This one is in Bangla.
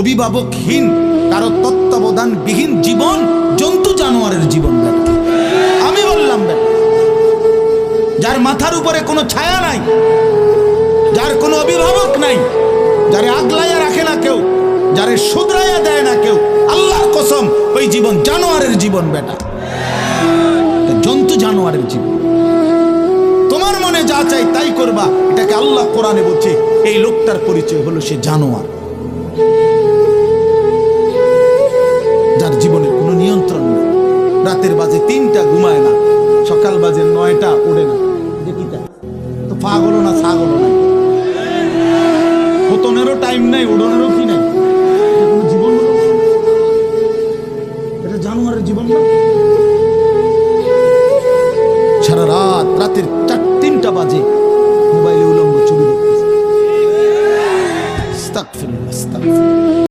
অভিভাবকহীন, কারো তত্ত্বাবধানবিহীন জীবন জন্তু জানোয়ারের জীবন বেটা। আমি বললাম বেটা, যার মাথার উপরে কোনো ছায়া নাই, যার কোনো অভিভাবক নাই, যারে আগলাইয়া রাখে না কেউ, যারে শুধরাইয়া দেয় না কেউ, আল্লাহর কসম ওই জীবন জানোয়ারের জীবন বেটা, জন্তু জানোয়ারের জীবন। তোমার মনে যা চাই তাই করবা, এটাকে আল্লাহ কোরআনে বলছে এই লোকটার পরিচয় হলো সে জানোয়ার, যার জীবনের কোনো নিয়ন্ত্রণ নেই। রাতের বাজে 3টা ঘুমায় না, সকাল বাজে 9টা ওড়ে না। দেখিটা তো পাগলও না ছাগলও নাই, পতনেরও টাইম নাই, উড়নেরও কি নাই।